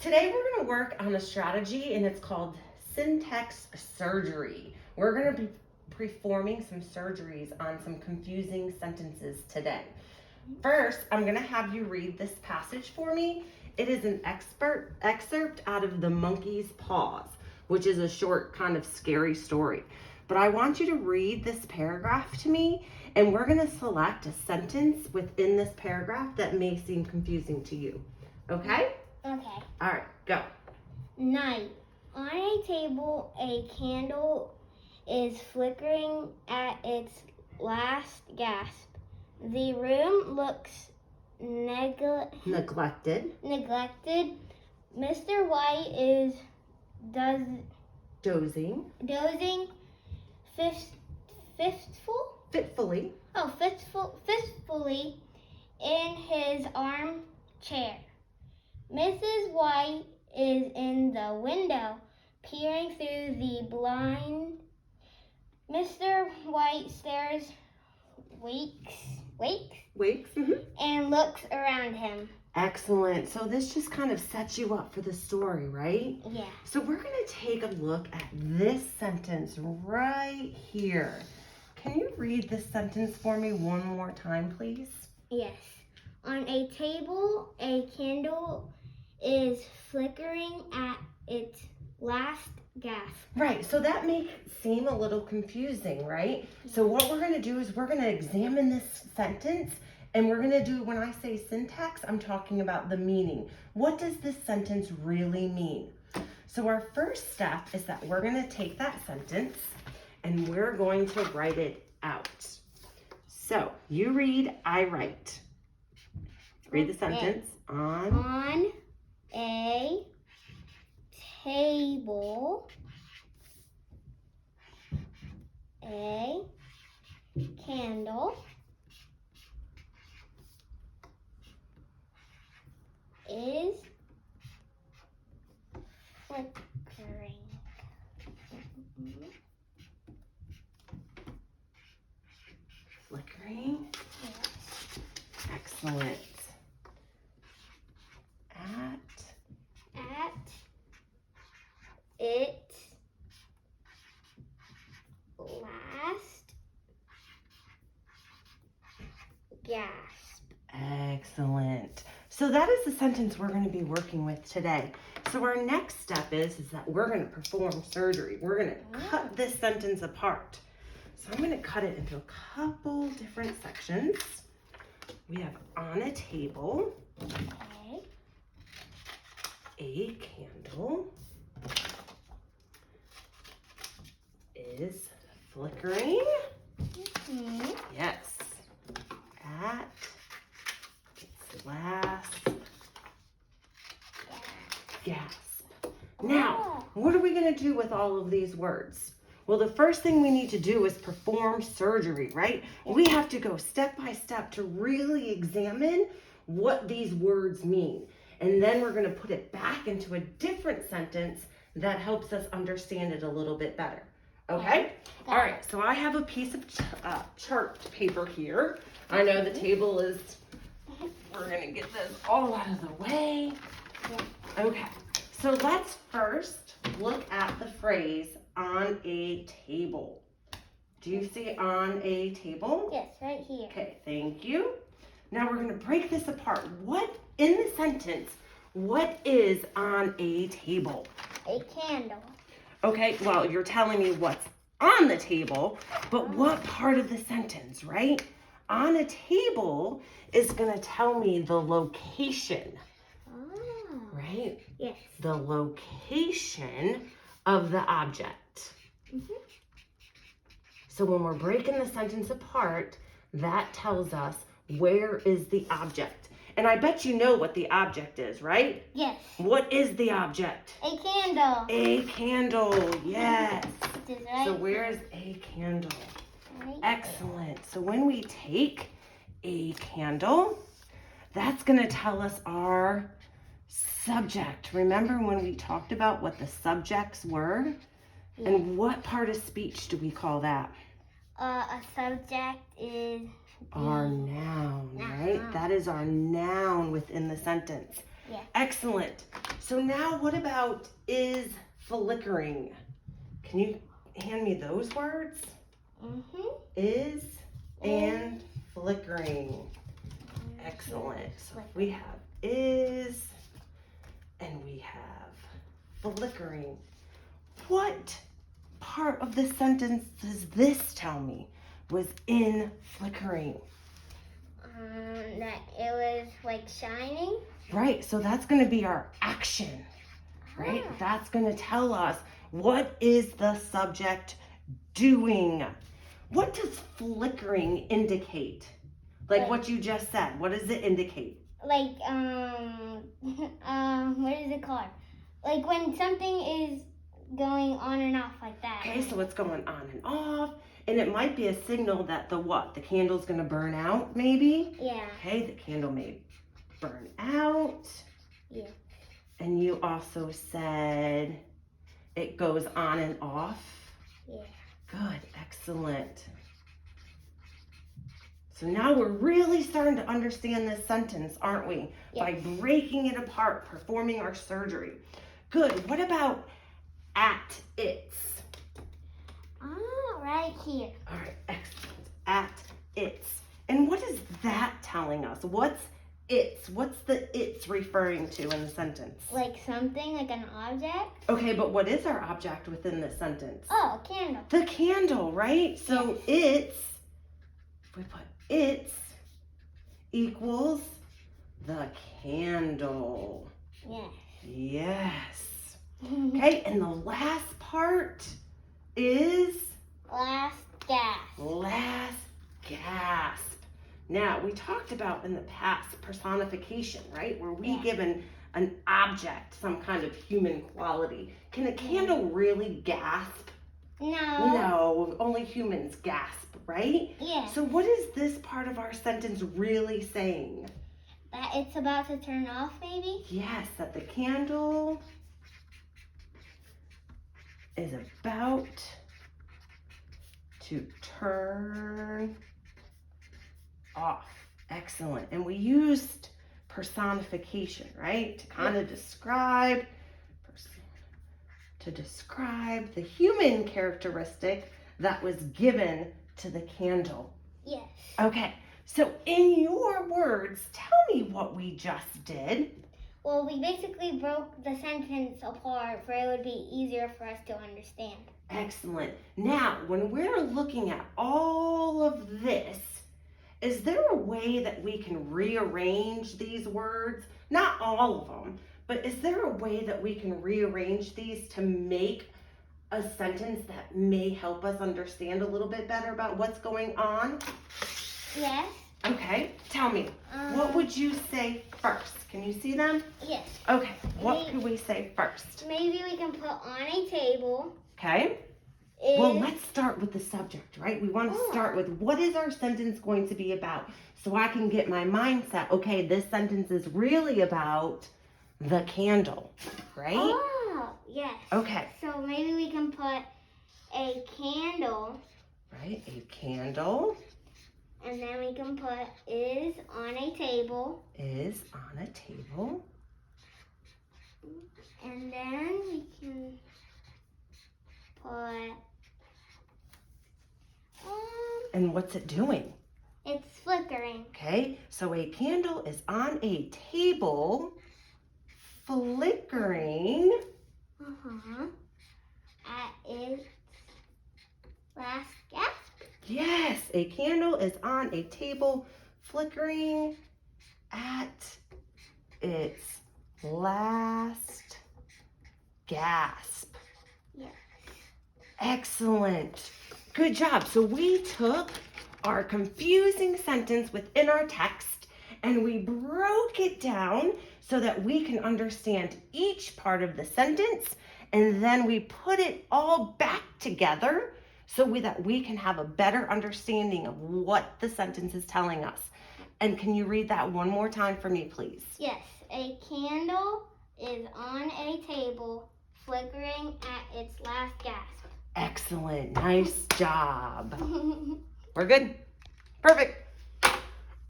Today we're going to work on a strategy and it's called syntax surgery. We're going to be performing some surgeries on some confusing sentences today. First, I'm going to have you read this passage for me. It is an excerpt out of The Monkey's Paws, which is a short kind of scary story. But I want you to read this paragraph to me, and we're going to select a sentence within this paragraph that may seem confusing to you. Okay? Okay. All right, go. Night. On a table, a candle is flickering at its last gasp. The room looks Neglected. Mr. White is Dozing. Fitfully. Fitfully in his armchair. Mrs. White is in the window, peering through the blind. Mr. White stares, wakes, and looks around him. Excellent. So this just kind of sets you up for the story, right? Yeah. So we're going to take a look at this sentence right here. Can you read this sentence for me one more time, please? Yes. On a table, a candle is flickering at its last gasp. Right, so that may seem a little confusing, right? So what we're going to do is we're going to examine this sentence, and we're going to do, when I say syntax, I'm talking about the meaning. What does this sentence really mean? So our first step is that we're going to take that sentence and we're going to write it out. So you read, I write. Read the sentence. On a table, a candle is flickering. Flickering. Yes. Excellent. At its last gasp. Excellent. So that is the sentence we're going to be working with today. So our next step is that we're going to perform surgery. We're going to cut this sentence apart. So I'm going to cut it into a couple different sections. We have on a table, Okay. a candle is flickering. Yes. At its last gasp. Now, what are we going to do with all of these words? Well, the first thing we need to do is perform surgery, right? We have to go step by step to really examine what these words mean. And then we're going to put it back into a different sentence that helps us understand it a little bit better. Okay? All right, so I have a piece of chart paper here. I know the table is, we're going to get this all out of the way. Okay, so let's first look at the phrase on a table. Do you see on a table? Yes, right here. Okay, thank you. Now we're going to break this apart. What in the sentence, what is on a table? A candle. Okay, well, you're telling me what's on the table, but what part of the sentence, right? On a table is going to tell me the location, right? Yes. The location of the object. So when we're breaking the sentence apart, that tells us where is the object. And I bet you know what the object is, right? Yes. What is the object? A candle. A candle, yes. It is right So where is a candle? right Excellent. So when we take a candle, that's going to tell us our subject. Remember when we talked about what the subjects were? Yeah. And what part of speech do we call that? A subject is Our noun, right? That is our noun within the sentence. Yeah. Excellent. So now what about is flickering? Can you hand me those words? Is and flickering. Excellent. So we have is and we have flickering. What part of the sentence does this tell me was in flickering? That it was like shining. Right, so that's going to be our action, right? Ah. That's going to tell us what is the subject doing. What does flickering indicate? Like what you just said, what does it indicate? Like what is it called? Like when something is going on and off like that. Okay, so it's going on and off, and it might be a signal that the what? The candle's going to burn out, maybe? Yeah. Okay, the candle may burn out. Yeah. And you also said it goes on and off. Yeah. Good, excellent. So now we're really starting to understand this sentence, aren't we? Yes. By breaking it apart, performing our surgery. Good, what about at its? Right here. All right, excellent. At its. And what is that telling us? What's its? What's the its referring to in the sentence? Like something, like an object. Okay, but what is our object within this sentence? Oh, a candle. The candle, right? So its, if we put its equals the candle. Yeah. Yes. Okay, and the last part is Last gas. last gasp. Now, we talked about in the past personification, right? Where we give an object some kind of human quality. Can a candle really gasp? No. No, only humans gasp, right? Yeah. So what is this part of our sentence really saying? That it's about to turn off, maybe? Yes, that the candle is about to turn off. Excellent. And we used personification, right? To kind of describe the human characteristic that was given to the candle. Yes. Okay, so in your words, tell me what we just did. Well, we basically broke the sentence apart for it would be easier for us to understand. Excellent. Now, when we're looking at all of this, is there a way that we can rearrange these words? Not all of them, but is there a way that we can rearrange these to make a sentence that may help us understand a little bit better about what's going on? Yes. Okay, tell me, what would you say first? Can you see them? Yes. Okay, what could we say first? Maybe we can put on a table. Okay. Well, let's start with the subject, right? We want to start with what is our sentence going to be about? So I can get my mindset, okay, this sentence is really about the candle, right? Oh, yes. Okay. So maybe we can put a candle. Right, a candle And then we can put is on a table. is on a table. And then we can put, And what's it doing? it's flickering. Okay, so a candle is on a table, flickering. At its last gasp. Yes, a candle is on a table, flickering at its last gasp. Yes. Excellent. Good job. So we took our confusing sentence within our text and we broke it down so that we can understand each part of the sentence, and then we put it all back together so that we can have a better understanding of what the sentence is telling us. And can you read that one more time for me, please? Yes. A candle is on a table, flickering at its last gasp. Excellent. Nice job. We're good. Perfect.